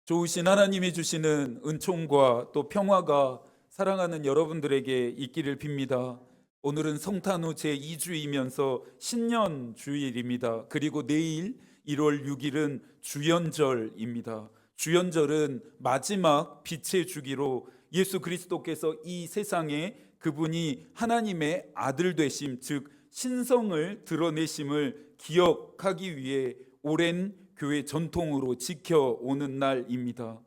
좋으신 하나님이 주시는 은총과 또 평화가 사랑하는 여러분들에게 있기를 빕니다. 오늘은 성탄후 제2주이면서 신년 주일입니다. 그리고 내일 1월 6일은 주연절입니다. 주연절은 마지막 빛의 주기로 예수 그리스도께서 이 세상에 그분이 하나님의 아들 되심, 즉 신성을 드러내심을 기억하기 위해 오랜 교회 전통으로 지켜오는 날입니다.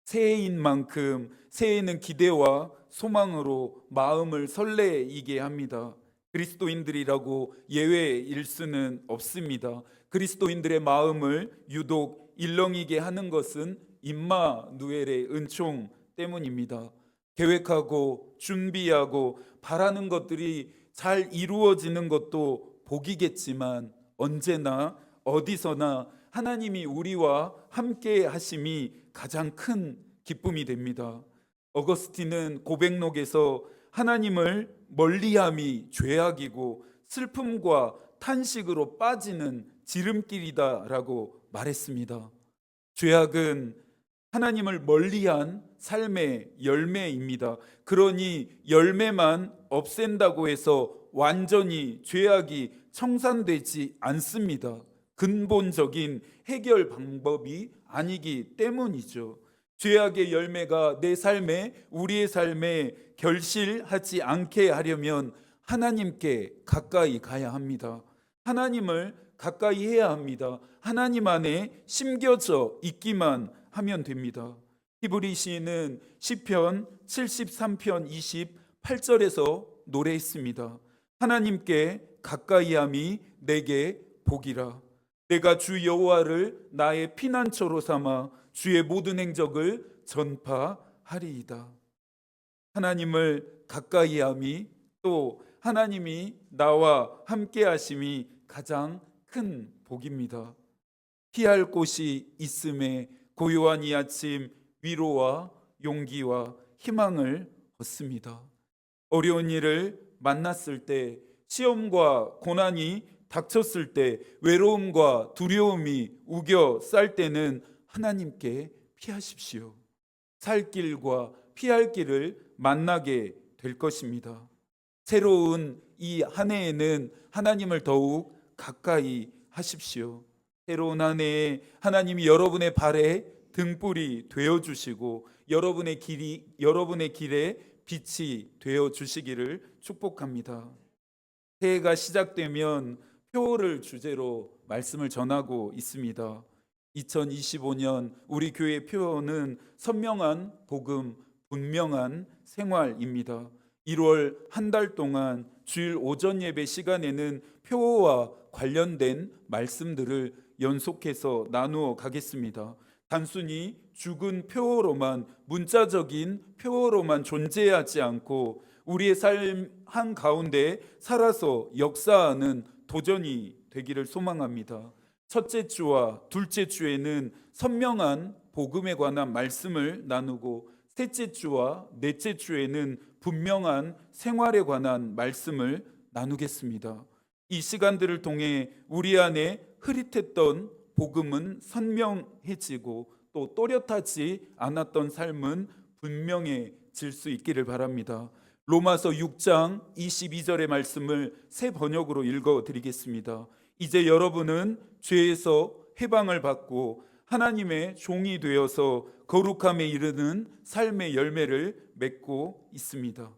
새해인 만큼 새해는 기대와 소망으로 마음을 설레이게 합니다. 그리스도인들이라고 예외일 수는 없습니다. 그리스도인들의 마음을 유독 일렁이게 하는 것은 임마누엘의 은총 때문입니다. 계획하고 준비하고 바라는 것들이 잘 이루어지는 것도 복이겠지만 언제나 어디서나 하나님이 우리와 함께 하심이 가장 큰 기쁨이 됩니다. 어거스틴은 고백록에서 하나님을 멀리함이 죄악이고 슬픔과 탄식으로 빠지는 지름길이다라고 말했습니다. 죄악은 하나님을 멀리한 삶의 열매입니다. 그러니 열매만 없앤다고 해서 완전히 죄악이 청산되지 않습니다. 근본적인 해결 방법이 아니기 때문이죠. 죄악의 열매가 내 삶에, 우리의 삶에 결실하지 않게 하려면 하나님께 가까이 가야 합니다. 하나님을 가까이 해야 합니다. 하나님 안에 심겨져 있기만 하면 됩니다. 히브리 시인은 시편 73편 28절에서 노래했습니다. 하나님께 가까이함이 내게 복이라. 내가 주 여호와를 나의 피난처로 삼아 주의 모든 행적을 전파하리이다. 하나님을 가까이함이, 또 하나님이 나와 함께 하심이 가장 큰 복입니다. 피할 곳이 있음에 고요한 이 아침 위로와 용기와 희망을 얻습니다. 어려운 일을 만났을 때, 시험과 고난이 닥쳤을 때, 외로움과 두려움이 우겨 쌀 때는 하나님께 피하십시오. 살 길과 피할 길을 만나게 될 것입니다. 새로운 이 한 해에는 하나님을 더욱 가까이 하십시오. 새로운 한 해에 하나님이 여러분의 발에 등불이 되어주시고 여러분의 길에 빛이 되어주시기를 축복합니다. 새해가 시작되면 표어를 주제로 말씀을 전하고 있습니다. 2025년 우리 교회 표어는 선명한 복음, 분명한 생활입니다. 1월 한 달 동안 주일 오전 예배 시간에는 표어와 관련된 말씀들을 연속해서 나누어 가겠습니다. 단순히 죽은 표어로만, 문자적인 표어로만 존재하지 않고 우리의 삶 한가운데 살아서 역사하는 도전이 되기를 소망합니다. 첫째 주와 둘째 주에는 선명한 복음에 관한 말씀을 나누고, 셋째 주와 넷째 주에는 분명한 생활에 관한 말씀을 나누겠습니다. 이 시간들을 통해 우리 안에 흐릿했던 복음은 선명해지고 또 또렷하지 않았던 삶은 분명해질 수 있기를 바랍니다. 로마서 6장 22절의 말씀을 새 번역으로 읽어드리겠습니다. 이제 여러분은 죄에서 해방을 받고 하나님의 종이 되어서 거룩함에 이르는 삶의 열매를 맺고 있습니다.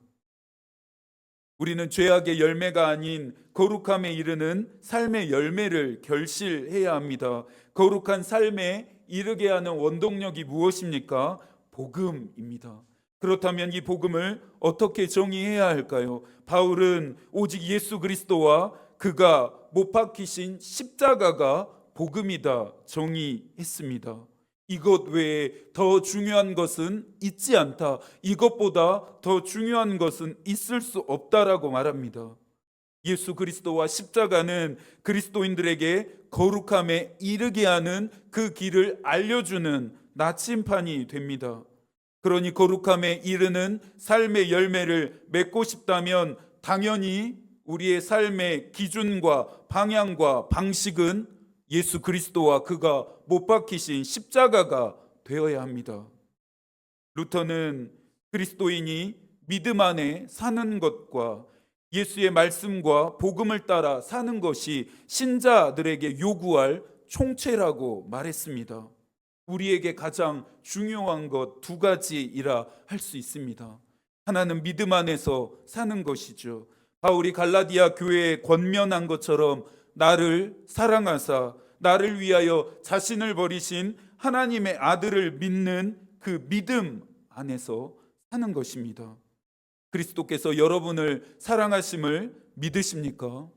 우리는 죄악의 열매가 아닌 거룩함에 이르는 삶의 열매를 결실해야 합니다. 거룩한 삶에 이르게 하는 원동력이 무엇입니까? 복음입니다. 그렇다면 이 복음을 어떻게 정의해야 할까요? 바울은 오직 예수 그리스도와 그가 못 박히신 십자가가 복음이다 정의했습니다. 이것 외에 더 중요한 것은 있지 않다. 이것보다 더 중요한 것은 있을 수 없다라고 말합니다. 예수 그리스도와 십자가는 그리스도인들에게 거룩함에 이르게 하는 그 길을 알려주는 나침판이 됩니다. 그러니 거룩함에 이르는 삶의 열매를 맺고 싶다면 당연히 우리의 삶의 기준과 방향과 방식은 예수 그리스도와 그가 못 박히신 십자가가 되어야 합니다. 루터는 그리스도인이 믿음 안에 사는 것과 예수의 말씀과 복음을 따라 사는 것이 신자들에게 요구할 총체라고 말했습니다. 우리에게 가장 중요한 것 두 가지이라 할 수 있습니다. 하나는 믿음 안에서 사는 것이죠. 바울이 갈라디아 교회에 권면한 것처럼 나를 사랑하사 나를 위하여 자신을 버리신 하나님의 아들을 믿는 그 믿음 안에서 사는 것입니다. 그리스도께서 여러분을 사랑하심을 믿으십니까?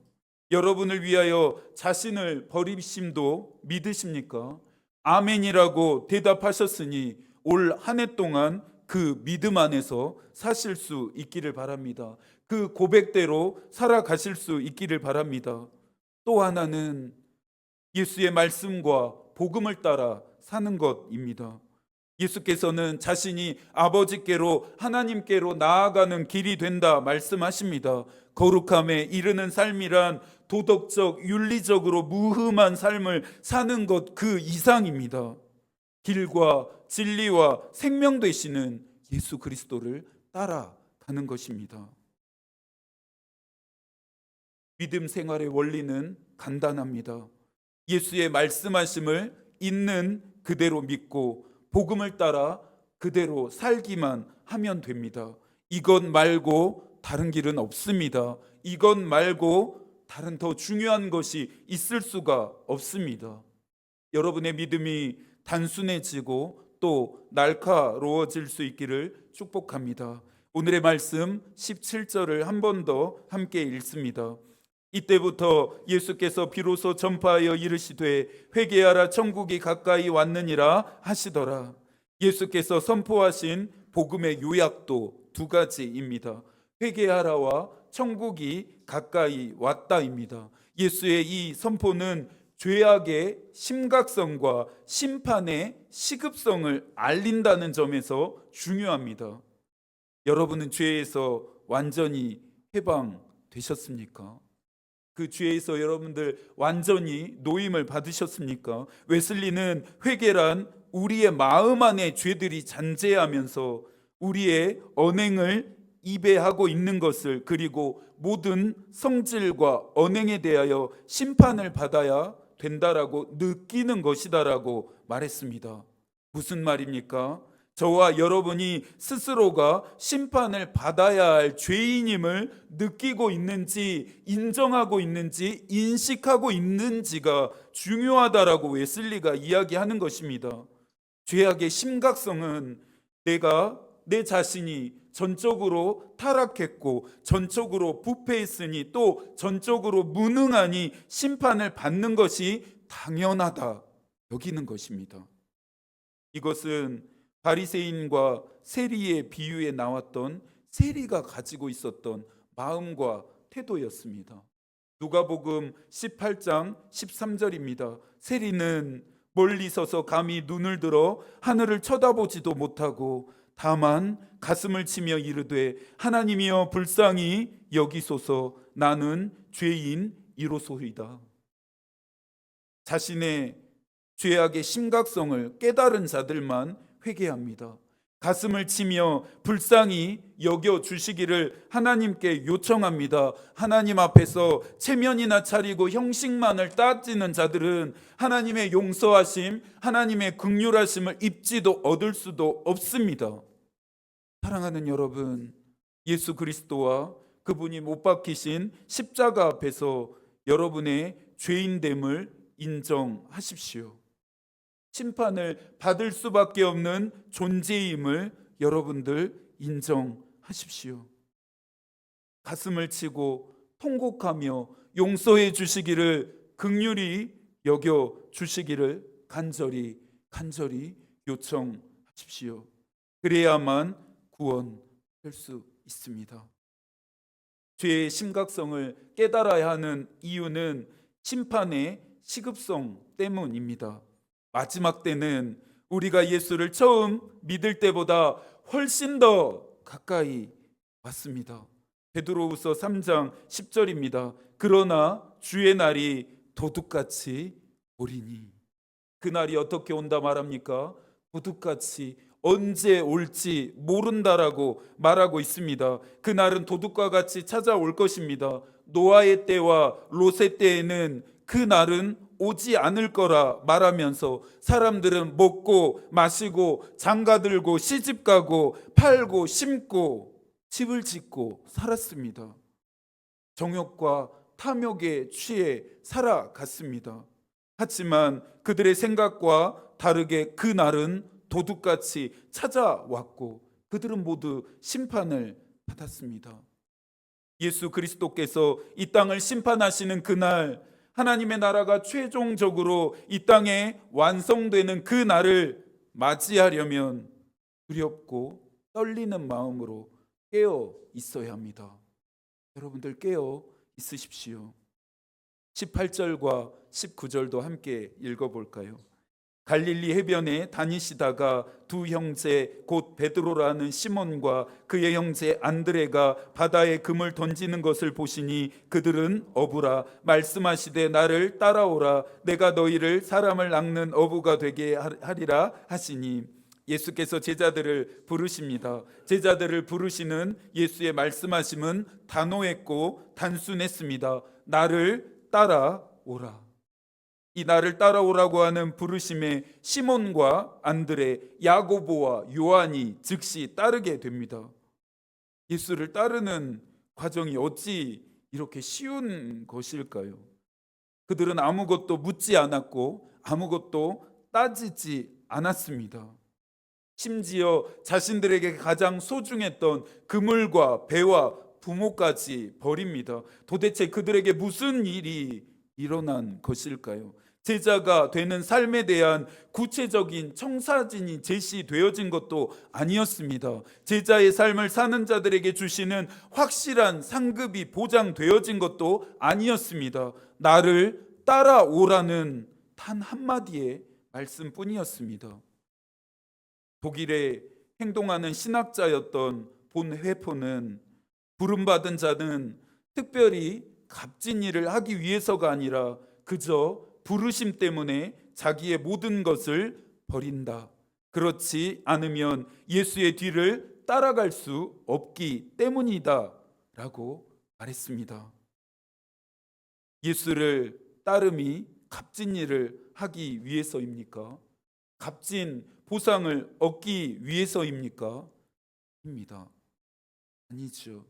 여러분을 위하여 자신을 버리심도 믿으십니까? 아멘이라고 대답하셨으니 올 한 해 동안 그 믿음 안에서 사실 수 있기를 바랍니다. 그 고백대로 살아가실 수 있기를 바랍니다. 또 하나는 예수의 말씀과 복음을 따라 사는 것입니다. 예수께서는 자신이 아버지께로 하나님께로 나아가는 길이 된다 말씀하십니다. 거룩함에 이르는 삶이란 도덕적, 윤리적으로 무흠한 삶을 사는 것 그 이상입니다. 길과 진리와 생명 되시는 예수 그리스도를 따라가는 것입니다. 믿음 생활의 원리는 간단합니다. 예수의 말씀하심을 있는 그대로 믿고 복음을 따라 그대로 살기만 하면 됩니다. 이것 말고 다른 길은 없습니다. 이것 말고 다른 더 중요한 것이 있을 수가 없습니다. 여러분의 믿음이 단순해지고 또 날카로워질 수 있기를 축복합니다. 오늘의 말씀 17절을 한 번 더 함께 읽습니다. 이때부터 예수께서 비로소 전파하여 이르시되 회개하라 천국이 가까이 왔느니라 하시더라. 예수께서 선포하신 복음의 요약도 두 가지입니다. 회개하라와 천국이 가까이 왔다입니다. 예수의 이 선포는 죄악의 심각성과 심판의 시급성을 알린다는 점에서 중요합니다. 여러분은 죄에서 완전히 해방되셨습니까? 그 죄에서 여러분들 완전히 노임을 받으셨습니까? 웨슬리는 회개란 우리의 마음 안에 죄들이 잔재하면서 우리의 언행을 입에하고 있는 것을, 그리고 모든 성질과 언행에 대하여 심판을 받아야 된다라고 느끼는 것이다라고 말했습니다. 무슨 말입니까? 저와 여러분이 스스로가 심판을 받아야 할 죄인임을 느끼고 있는지, 인정하고 있는지, 인식하고 있는지가 중요하다라고 웨슬리가 이야기하는 것입니다. 죄악의 심각성은 내가 내 자신이 전적으로 타락했고 전적으로 부패했으니 또 전적으로 무능하니 심판을 받는 것이 당연하다 여기는 것입니다. 이것은 바리새인과 세리의 비유에 나왔던 세리가 가지고 있었던 마음과 태도였습니다. 누가복음 18장 13절입니다. 세리는 멀리 서서 감히 눈을 들어 하늘을 쳐다보지도 못하고 다만 가슴을 치며 이르되 하나님이여 불쌍히 여기소서 나는 죄인이로소이다. 자신의 죄악의 심각성을 깨달은 자들만 회개합니다. 가슴을 치며 불쌍히 여겨주시기를 하나님께 요청합니다. 하나님 앞에서 체면이나 차리고 형식만을 따지는 자들은 하나님의 용서하심, 하나님의 긍휼하심을 입지도 얻을 수도 없습니다. 사랑하는 여러분, 예수 그리스도와 그분이 못 박히신 십자가 앞에서 여러분의 죄인됨을 인정하십시오. 심판을 받을 수밖에 없는 존재임을 여러분들 인정하십시오. 가슴을 치고 통곡하며 용서해 주시기를, 긍휼히 여겨 주시기를 간절히 요청하십시오. 그래야만 구원될 수 있습니다. 죄의 심각성을 깨달아야 하는 이유는 심판의 시급성 때문입니다. 마지막 때는 우리가 예수를 처음 믿을 때보다 훨씬 더 가까이 왔습니다. 베드로후서 3장 10절입니다. 그러나 주의 날이 도둑같이 오리니. 그날이 어떻게 온다 말합니까? 도둑같이 언제 올지 모른다라고 말하고 있습니다. 그날은 도둑과 같이 찾아올 것입니다. 노아의 때와 롯의 때에는 그날은 오지 않을 거라 말하면서 사람들은 먹고 마시고 장가들고 시집가고 팔고 심고 집을 짓고 살았습니다. 정욕과 탐욕에 취해 살아갔습니다. 하지만 그들의 생각과 다르게 그날은 도둑같이 찾아왔고 그들은 모두 심판을 받았습니다. 예수 그리스도께서 이 땅을 심판하시는 그날, 하나님의 나라가 최종적으로 이 땅에 완성되는 그 날을 맞이하려면 두렵고 떨리는 마음으로 깨어 있어야 합니다. 여러분들 깨어 있으십시오. 18절과 19절도 함께 읽어볼까요? 갈릴리 해변에 다니시다가 두 형제 곧 베드로라는 시몬과 그의 형제 안드레가 바다에 금을 던지는 것을 보시니 그들은 어부라 말씀하시되 나를 따라오라 내가 너희를 사람을 낚는 어부가 되게 하리라 하시니 예수께서 제자들을 부르십니다. 제자들을 부르시는 예수의 말씀하심은 단호했고 단순했습니다. 나를 따라오라. 이 나를 따라오라고 하는 부르심에 시몬과 안드레, 야고보와 요한이 즉시 따르게 됩니다. 예수를 따르는 과정이 어찌 이렇게 쉬운 것일까요? 그들은 아무것도 묻지 않았고 아무것도 따지지 않았습니다. 심지어 자신들에게 가장 소중했던 그물과 배와 부모까지 버립니다. 도대체 그들에게 무슨 일이 일어난 것일까요? 제자가 되는 삶에 대한 구체적인 청사진이 제시되어진 것도 아니었습니다. 제자의 삶을 사는 자들에게 주시는 확실한 상급이 보장되어진 것도 아니었습니다. 나를 따라오라는 단 한마디의 말씀뿐이었습니다. 독일에 행동하는 신학자였던 본 회포는 부름받은 자는 특별히 값진 일을 하기 위해서가 아니라 그저 부르심 때문에 자기의 모든 것을 버린다. 그렇지 않으면 예수의 뒤를 따라갈 수 없기 때문이다 라고 말했습니다. 예수를 따름이 값진 일을 하기 위해서입니까? 값진 보상을 얻기 위해서입니까? 입니다. 아니죠.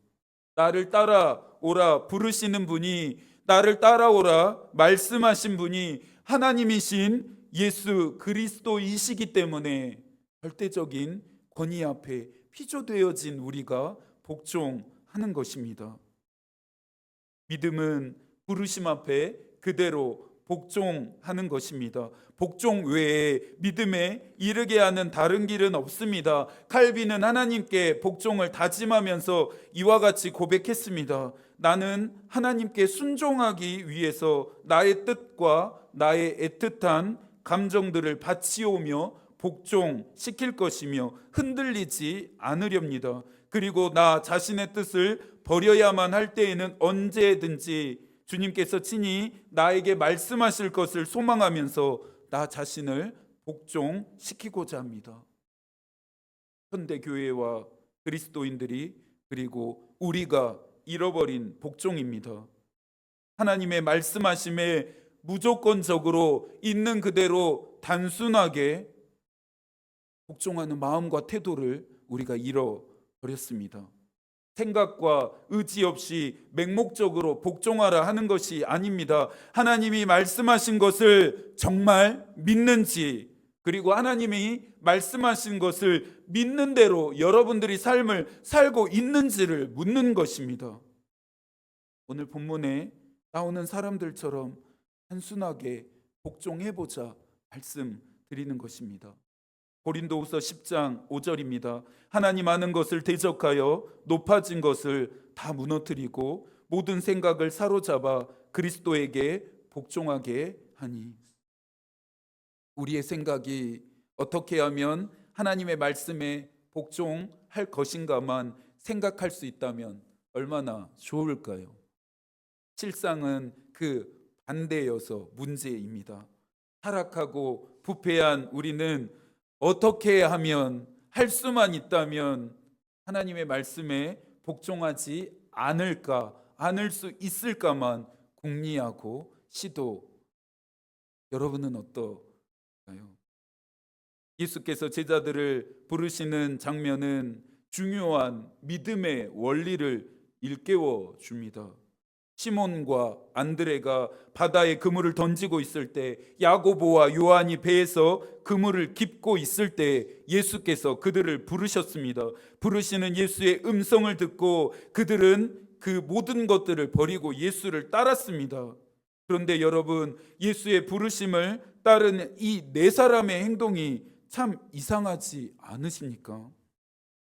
나를 따라오라 부르시는 분이, 나를 따라오라 말씀하신 분이 하나님이신 예수 그리스도이시기 때문에 절대적인 권위 앞에 피조되어진 우리가 복종하는 것입니다. 믿음은 부르심 앞에 그대로 복종하는 것입니다. 복종 외에 믿음에 이르게 하는 다른 길은 없습니다. 칼빈은 하나님께 복종을 다짐하면서 이와 같이 고백했습니다. 나는 하나님께 순종하기 위해서 나의 뜻과 나의 애틋한 감정들을 바치오며 복종시킬 것이며 흔들리지 않으렵니다. 그리고 나 자신의 뜻을 버려야만 할 때에는 언제든지 주님께서 친히 나에게 말씀하실 것을 소망하면서 나 자신을 복종시키고자 합니다. 현대교회와 그리스도인들이 그리고 우리가 잃어버린 복종입니다. 하나님의 말씀하심에 무조건적으로 있는 그대로 단순하게 복종하는 마음과 태도를 우리가 잃어버렸습니다. 생각과 의지 없이 맹목적으로 복종하라 하는 것이 아닙니다. 하나님이 말씀하신 것을 정말 믿는지, 그리고 하나님이 말씀하신 것을 믿는 대로 여러분들이 삶을 살고 있는지를 묻는 것입니다. 오늘 본문에 나오는 사람들처럼 단순하게 복종해보자 말씀드리는 것입니다. 고린도후서 10장 5절입니다. 하나님 아는 것을 대적하여 높아진 것을 다 무너뜨리고 모든 생각을 사로잡아 그리스도에게 복종하게 하니. 우리의 생각이 어떻게 하면 하나님의 말씀에 복종할 것인가만 생각할 수 있다면 얼마나 좋을까요? 실상은 그 반대여서 문제입니다. 타락하고 부패한 우리는 어떻게 하면, 할 수만 있다면 하나님의 말씀에 복종하지 않을 수 있을까만 궁리하고 시도. 여러분은 어떨까요? 예수께서 제자들을 부르시는 장면은 중요한 믿음의 원리를 일깨워 줍니다. 시몬과 안드레가 바다에 그물을 던지고 있을 때, 야고보와 요한이 배에서 그물을 깁고 있을 때 예수께서 그들을 부르셨습니다. 부르시는 예수의 음성을 듣고 그들은 그 모든 것들을 버리고 예수를 따랐습니다. 그런데 여러분, 예수의 부르심을 따르는 이 네 사람의 행동이 참 이상하지 않으십니까?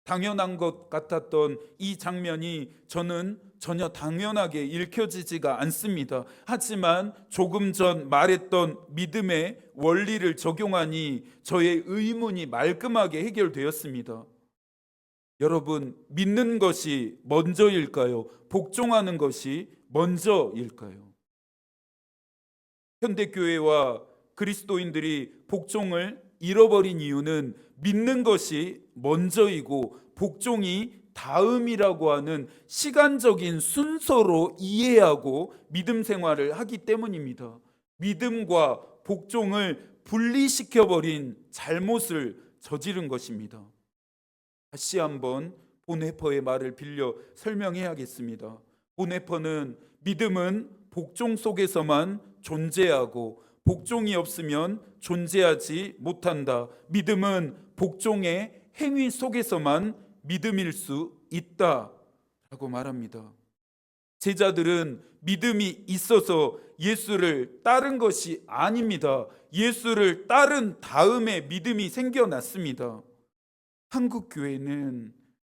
당연한 것 같았던 이 장면이 저는 전혀 당연하게 읽혀지지가 않습니다. 하지만 조금 전 말했던 믿음의 원리를 적용하니 저의 의문이 말끔하게 해결되었습니다. 여러분, 믿는 것이 먼저일까요? 복종하는 것이 먼저일까요? 현대교회와 그리스도인들이 복종을 잃어버린 이유는 믿는 것이 먼저이고 복종이 다음이라고 하는 시간적인 순서로 이해하고 믿음 생활을 하기 때문입니다. 믿음과 복종을 분리시켜버린 잘못을 저지른 것입니다. 다시 한번 보네퍼의 말을 빌려 설명해야겠습니다. 보네퍼는 믿음은 복종 속에서만 존재하고 복종이 없으면 존재하지 못한다. 믿음은 복종의 행위 속에서만 믿음일 수 있다라고 말합니다. 제자들은 믿음이 있어서 예수를 따른 것이 아닙니다. 예수를 따른 다음에 믿음이 생겨났습니다. 한국 교회는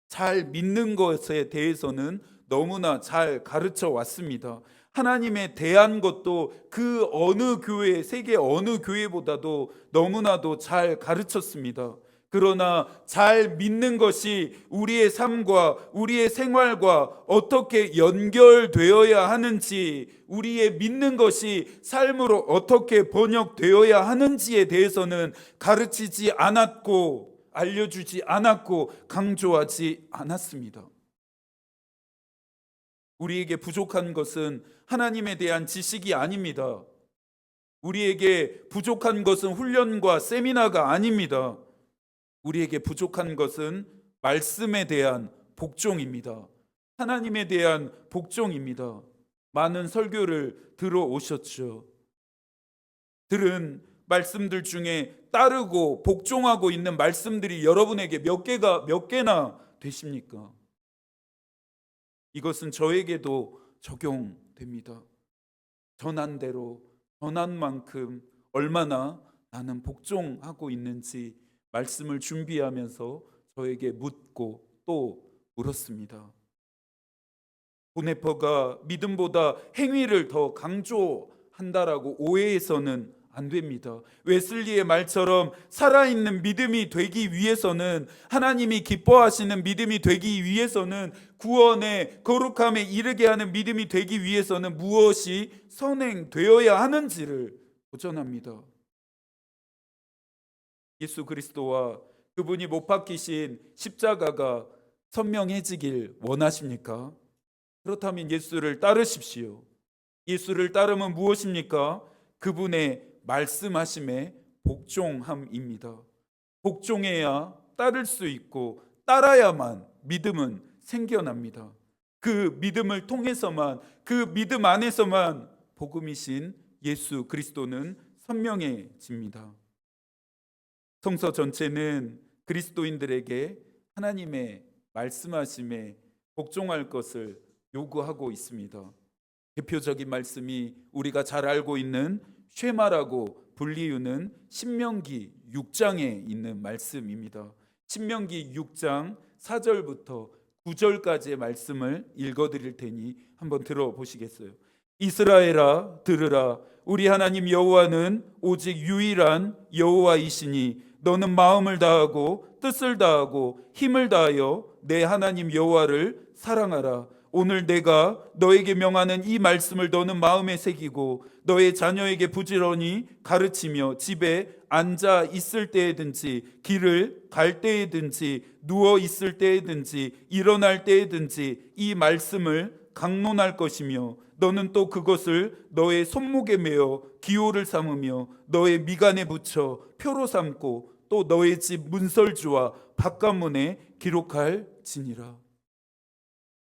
잘 믿는 것에 대해서는 너무나 잘 가르쳐 왔습니다. 하나님에 대한 것도 그 어느 교회, 세계 어느 교회보다도 너무나도 잘 가르쳤습니다. 그러나 잘 믿는 것이 우리의 삶과 우리의 생활과 어떻게 연결되어야 하는지, 우리의 믿는 것이 삶으로 어떻게 번역되어야 하는지에 대해서는 가르치지 않았고 알려주지 않았고 강조하지 않았습니다. 우리에게 부족한 것은 하나님에 대한 지식이 아닙니다. 우리에게 부족한 것은 훈련과 세미나가 아닙니다. 우리에게 부족한 것은 말씀에 대한 복종입니다. 하나님에 대한 복종입니다. 많은 설교를 들어오셨죠. 들은 말씀들 중에 따르고 복종하고 있는 말씀들이 여러분에게 몇 개나 되십니까? 이것은 저에게도 적용됩니다. 전한 대로, 전한 만큼 얼마나 나는 복종하고 있는지 말씀을 준비하면서 저에게 묻고 또 물었습니다. 보네퍼가 믿음보다 행위를 더 강조한다라고 오해해서는 안 됩니다. 웨슬리의 말처럼 살아있는 믿음이 되기 위해서는, 하나님이 기뻐하시는 믿음이 되기 위해서는, 구원의 거룩함에 이르게 하는 믿음이 되기 위해서는 무엇이 선행되어야 하는지를 도전합니다. 예수 그리스도와 그분이 못 박히신 십자가가 선명해지길 원하십니까? 그렇다면 예수를 따르십시오. 예수를 따르면 무엇입니까? 그분의 말씀하심에 복종함입니다. 복종해야 따를 수 있고 따라야만 믿음은 생겨납니다. 그 믿음을 통해서만, 그 믿음 안에서만 복음이신 예수 그리스도는 선명해집니다. 성서 전체는 그리스도인들에게 하나님의 말씀하심에 복종할 것을 요구하고 있습니다. 대표적인 말씀이 우리가 잘 알고 있는 쉐마라고 불리우는 신명기 6장에 있는 말씀입니다. 신명기 6장 4절부터 9절까지의 말씀을 읽어드릴 테니 한번 들어보시겠어요? 이스라엘아 들으라. 우리 하나님 여호와는 오직 유일한 여호와이시니 너는 마음을 다하고 뜻을 다하고 힘을 다하여 내 하나님 여호와를 사랑하라. 오늘 내가 너에게 명하는 이 말씀을 너는 마음에 새기고 너의 자녀에게 부지런히 가르치며 집에 앉아 있을 때에든지 길을 갈 때에든지 누워 있을 때에든지 일어날 때에든지 이 말씀을 강론할 것이며 너는 또 그것을 너의 손목에 메어 기호를 삼으며 너의 미간에 붙여 표로 삼고 또 너의 집 문설주와 바깥문에 기록할지니라.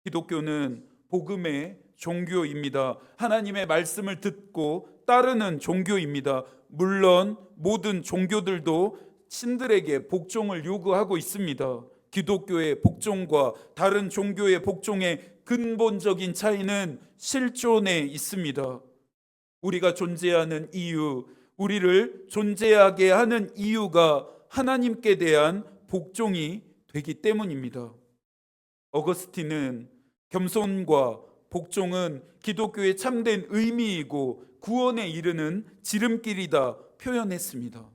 기독교는 복음의 종교입니다. 하나님의 말씀을 듣고 따르는 종교입니다. 물론 모든 종교들도 신들에게 복종을 요구하고 있습니다. 기독교의 복종과 다른 종교의 복종의 근본적인 차이는 실존에 있습니다. 우리가 존재하는 이유, 우리를 존재하게 하는 이유가 하나님께 대한 복종이 되기 때문입니다. 어거스틴은 겸손과 복종은 기독교의 참된 의미이고 구원에 이르는 지름길이다 표현했습니다.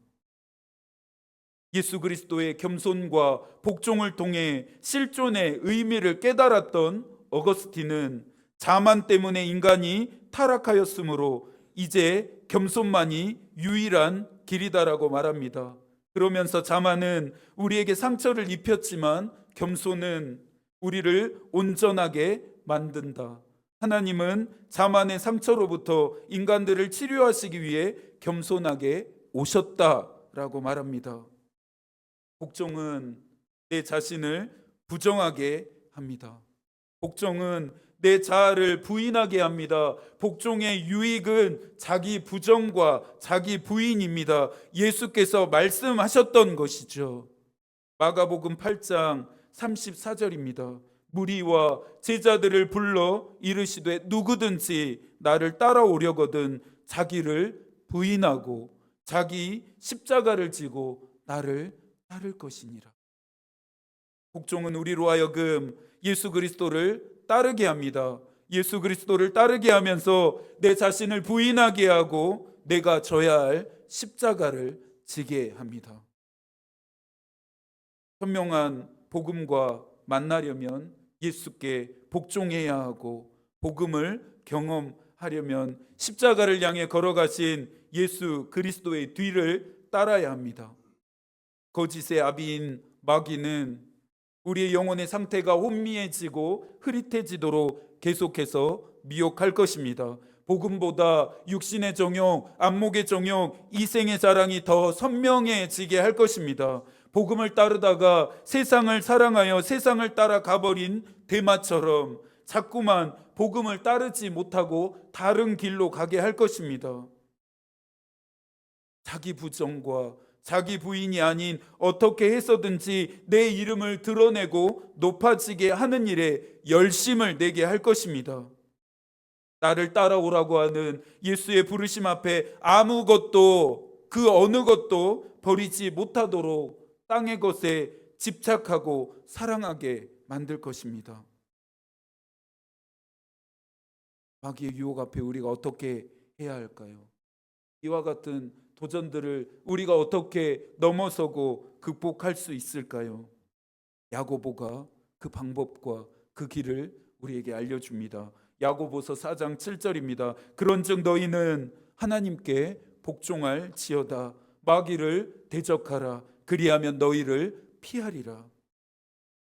예수 그리스도의 겸손과 복종을 통해 실존의 의미를 깨달았던 어거스틴은 자만 때문에 인간이 타락하였으므로 이제 겸손만이 유일한 길이다라고 말합니다. 그러면서 자만은 우리에게 상처를 입혔지만 겸손은 우리를 온전하게 만든다. 하나님은 자만의 상처로부터 인간들을 치료하시기 위해 겸손하게 오셨다라고 말합니다. 복종은 내 자신을 부정하게 합니다. 복종은 내 자아를 부인하게 합니다. 복종의 유익은 자기 부정과 자기 부인입니다. 예수께서 말씀하셨던 것이죠. 마가복음 8장 34절입니다. 무리와 제자들을 불러 이르시되 누구든지 나를 따라오려거든 자기를 부인하고 자기 십자가를 지고 나를 따를 것이니라. 복종은 우리로 하여금 예수 그리스도를 따르게 합니다. 예수 그리스도를 따르게 하면서 내 자신을 부인하게 하고 내가 져야 할 십자가를 지게 합니다. 현명한 복음과 만나려면 예수께 복종해야 하고 복음을 경험하려면 십자가를 향해 걸어가신 예수 그리스도의 뒤를 따라야 합니다. 거짓의 아비인 마귀는 우리의 영혼의 상태가 혼미해지고 흐릿해지도록 계속해서 미혹할 것입니다. 복음보다 육신의 정욕, 안목의 정욕, 이생의 자랑이 더 선명해지게 할 것입니다. 복음을 따르다가 세상을 사랑하여 세상을 따라 가버린 데마처럼 자꾸만 복음을 따르지 못하고 다른 길로 가게 할 것입니다. 자기 부정과 자기 부인이 아닌 어떻게 해서든지 내 이름을 드러내고 높아지게 하는 일에 열심을 내게 할 것입니다. 나를 따라오라고 하는 예수의 부르심 앞에 아무것도 그 어느 것도 버리지 못하도록 땅의 것에 집착하고 사랑하게 만들 것입니다. 마귀의 유혹 앞에 우리가 어떻게 해야 할까요? 이와 같은 도전들을 우리가 어떻게 넘어서고 극복할 수 있을까요? 야고보가 그 방법과 그 길을 우리에게 알려줍니다. 야고보서 4장 7절입니다. 그런즉 너희는 하나님께 복종할지어다. 마귀를 대적하라. 그리하면 너희를 피하리라.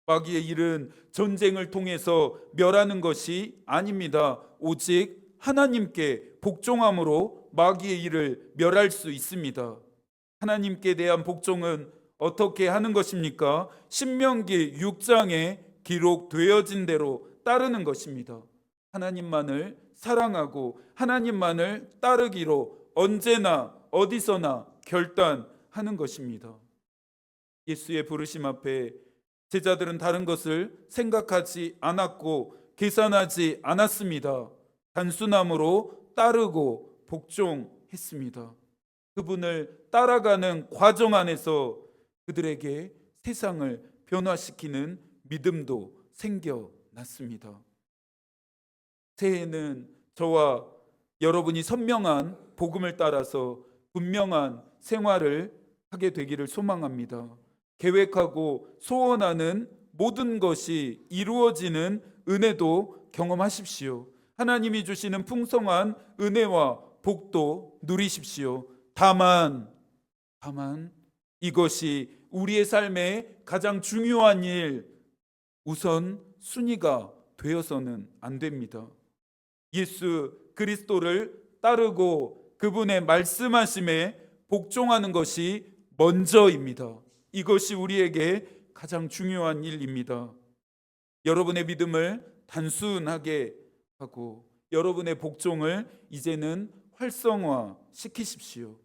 마귀의 일은 전쟁을 통해서 멸하는 것이 아닙니다. 오직 하나님께 복종함으로 마귀의 일을 멸할 수 있습니다. 하나님께 대한 복종은 어떻게 하는 것입니까? 신명기 6장에 기록되어진 대로 따르는 것입니다. 하나님만을 사랑하고 하나님만을 따르기로 언제나 어디서나 결단하는 것입니다. 예수의 부르심 앞에 제자들은 다른 것을 생각하지 않았고 계산하지 않았습니다. 단순함으로 따르고 복종했습니다. 그분을 따라가는 과정 안에서 그들에게 세상을 변화시키는 믿음도 생겨났습니다. 새해에는 저와 여러분이 선명한 복음을 따라서 분명한 생활을 하게 되기를 소망합니다. 계획하고 소원하는 모든 것이 이루어지는 은혜도 경험하십시오. 하나님이 주시는 풍성한 은혜와 복도 누리십시오. 다만 이것이 우리의 삶의 가장 중요한 일, 우선 순위가 되어서는 안 됩니다. 예수 그리스도를 따르고 그분의 말씀하심에 복종하는 것이 먼저입니다. 이것이 우리에게 가장 중요한 일입니다. 여러분의 믿음을 단순하게 하고 여러분의 복종을 이제는 활성화 시키십시오.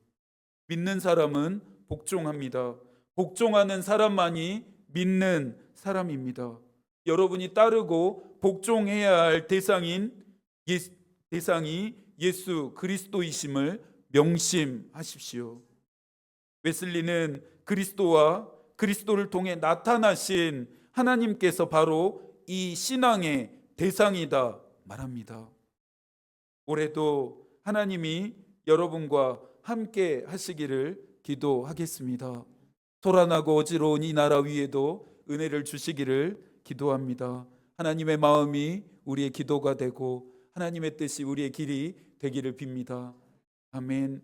믿는 사람은 복종합니다. 복종하는 사람만이 믿는 사람입니다. 여러분이 따르고 복종해야 할 대상이 예수 그리스도이심을 명심하십시오. 웨슬리는 그리스도와 그리스도를 통해 나타나신 하나님께서 바로 이 신앙의 대상이다 말합니다. 올해도 하나님이 여러분과 함께 하시기를 기도하겠습니다. 소란하고 어지러운 이 나라 위에도 은혜를 주시기를 기도합니다. 하나님의 마음이 우리의 기도가 되고 하나님의 뜻이 우리의 길이 되기를 빕니다. 아멘.